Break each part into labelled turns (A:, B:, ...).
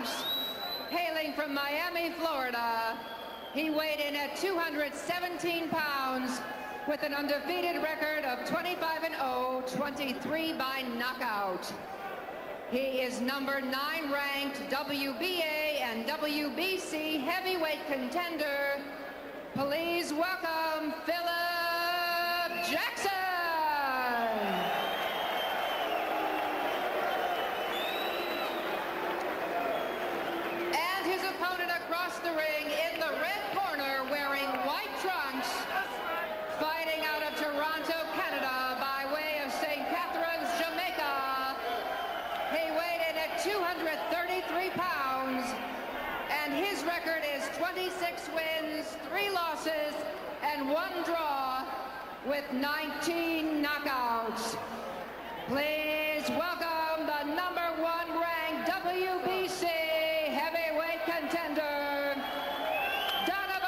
A: trunks. Hailing from Miami, Florida, he weighed in at 217 pounds with an undefeated record of 25-0, 23 by knockout. He is number 9 ranked WBA and WBC heavyweight contender. Please welcome Phillip Jackson. And his opponent across the ring in the red corner wearing white trunks, fighting out of Toronto, Canada by way of St. Catharines, Jamaica. He weighed in at 233 pounds, and his record is 26 wins, 3 losses, and 1 draw with 19 knockouts. Please welcome the number 1 ranked WBC heavyweight contender, Ruddock.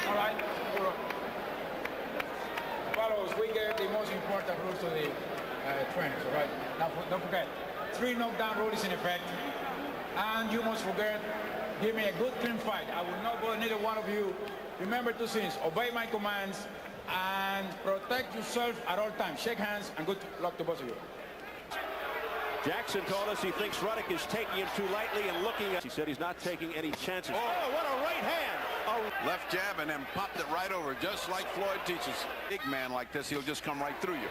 B: All right. Follows, we get the most important rules to the trainers, all right? Now, don't forget, 3 knockdown rule is in effect, and you must forget, give me a good clean fight. I will not bother neither one of you. Remember 2 things, obey my commands, and protect yourself at all times. Shake hands, and good luck to both of you.
C: Jackson told us he thinks Ruddock is taking him too lightly and looking at. He said he's not taking any chances. Oh, what a right hand! Oh.
D: Left jab and then popped it right over, just like Floyd teaches. Big man like this, he'll just come right through you.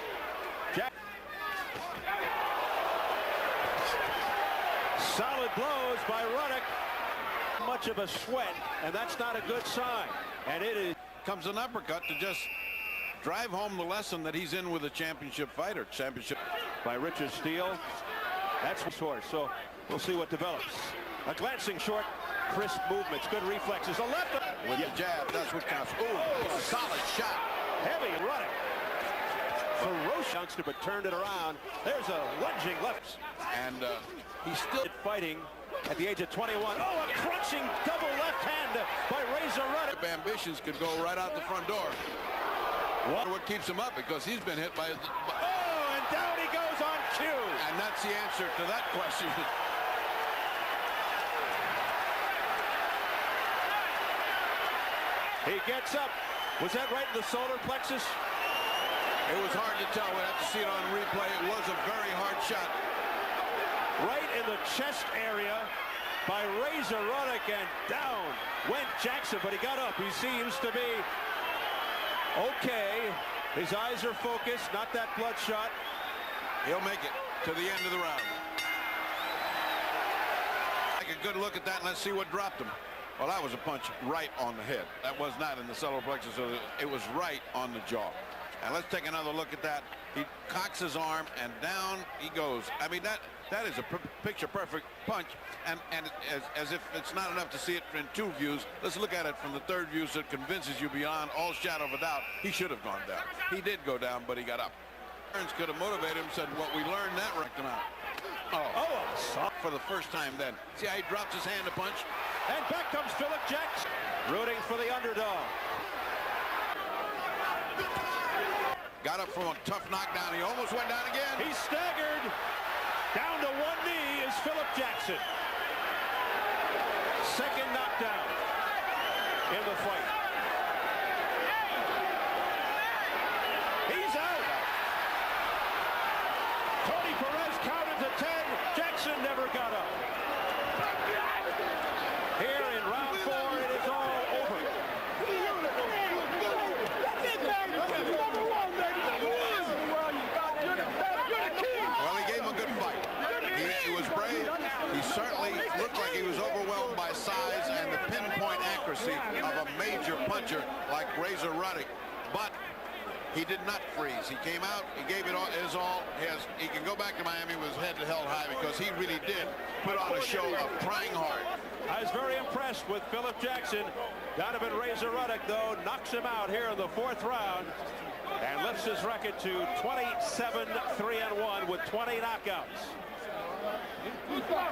C: Solid blows by Ruddock. Much of a sweat, and that's not a good sign. And it is.
D: Comes an uppercut to just drive home the lesson that he's in with a championship fighter. Championship.
C: By Richard Steele. That's his horse, so we'll see what develops. A glancing short, crisp movements, good reflexes. A left.
D: With the jab, that's what counts. Ooh, solid shot.
C: Heavy Ruddock. Ferocious youngster, but turned it around. There's a lunging left.
D: And he's still
C: fighting at the age of 21. Oh, a crunching double left hand by Razor Ruddock.
D: Ambitions could go right out the front door. What keeps him up? Because he's been hit by his...
C: Oh, and down he goes on cue.
D: And that's the answer to that question.
C: He gets up. Was that right in the solar plexus?
D: It was hard to tell. We'd have to see it on replay. It was a very hard shot.
C: Right in the chest area by Razor Ruddock, and down went Jackson, but he got up. He seems to be okay. His eyes are focused, not that bloodshot.
D: He'll make it to the end of the round. Take a good look at that, and let's see what dropped him. Well, that was a punch right on the head. That was not in the solar plexus, so it was right on the jaw. And let's take another look at that. He cocks his arm, and down he goes. I mean, that is a picture-perfect punch. And as if it's not enough to see it in 2 views, let's look at it from the 3rd view so it convinces you beyond all shadow of a doubt. He should have gone down. He did go down, but he got up. Burns could have motivated him, said, what we learned, that wrecked him out. Oh, for the first time then. See how he drops his hand to punch?
C: And back comes Phillip Jackson, rooting for the underdog.
D: Got up from a tough knockdown. He almost went down again.
C: He's staggered. Down to 1 knee is Phillip Jackson. 2nd knockdown in the fight. He's out. Tony Perez counted to 10. Jackson never got up. Here in round 4, it is all over.
D: Well, he gave him a good fight. He was brave. He certainly looked like he was overwhelmed by size and the pinpoint accuracy of a major puncher like Razor Ruddock. But he did not freeze. He came out, he gave it all, his all. He can go back to Miami with his head held high because he really did put on a show of trying hard.
C: I was very impressed with Phillip Jackson. Donovan Razor Ruddock, though, knocks him out here in the 4th round and lifts his record to 27-3-1 with 20 knockouts.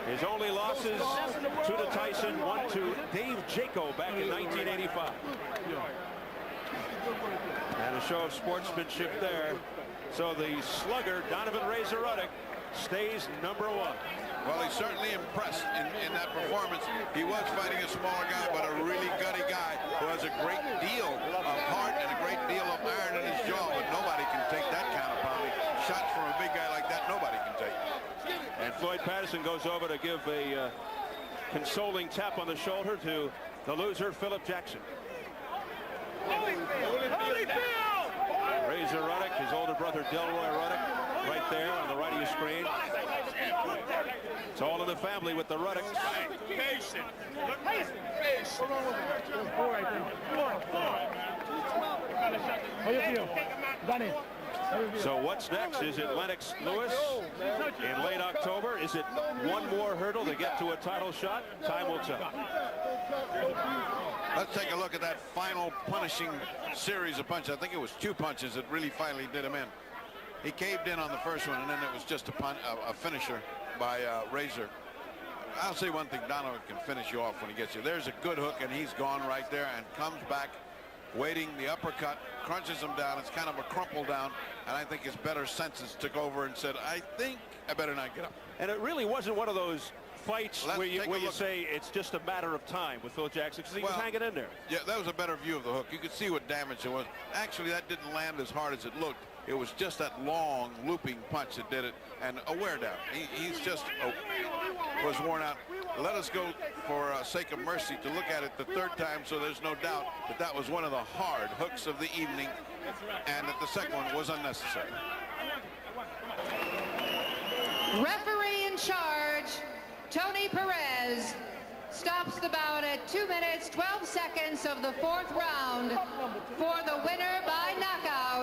C: His only losses, 2 to Tyson, 1 to Dave Jaco back in 1985. And a show of sportsmanship there So the slugger, Donovan Razor Ruddock, stays #1.
D: Well, he certainly impressed in that performance. He was fighting a smaller guy, but a really gutty guy who has a great deal of heart and a great deal of iron in his jaw, but nobody can take that kind of pounding. Shots from a big guy like that, nobody can take.
C: And Floyd Patterson goes over to give a consoling tap on the shoulder to the loser, Phillip Jackson. Razor Ruddock, his older brother Delroy Ruddock, right there on the right of your screen. It's all in the family with the Ruddocks. So what's next? Is it Lennox Lewis in late October? Is it one more hurdle to get to a title shot? Time will tell.
D: Let's take a look at that final punishing series of punches. I think it was 2 punches that really finally did him in. He caved in on the first one, and then it was just a finisher by Razor. I'll say one thing, Donovan can finish you off when he gets you. There's a good hook, and he's gone right there and comes back, waiting the uppercut, crunches him down. It's kind of a crumple down, and I think his better senses took over and said, I think I better not get up.
C: And it really wasn't one of those fights where you say it's just a matter of time with Phil Jackson, because he was hanging in there.
D: Yeah, that was a better view of the hook. You could see what damage it was. Actually, that didn't land as hard as it looked. It was just that long looping punch that did it, and a wear down. He's just was worn out. Let us go, for sake of mercy, to look at it the third time, so there's no doubt that that was one of the hard hooks of the evening, and that the second one was unnecessary.
A: Referee in charge, Tony Perez, stops the bout at 2 minutes, 12 seconds of the 4th round for the winner by knockout.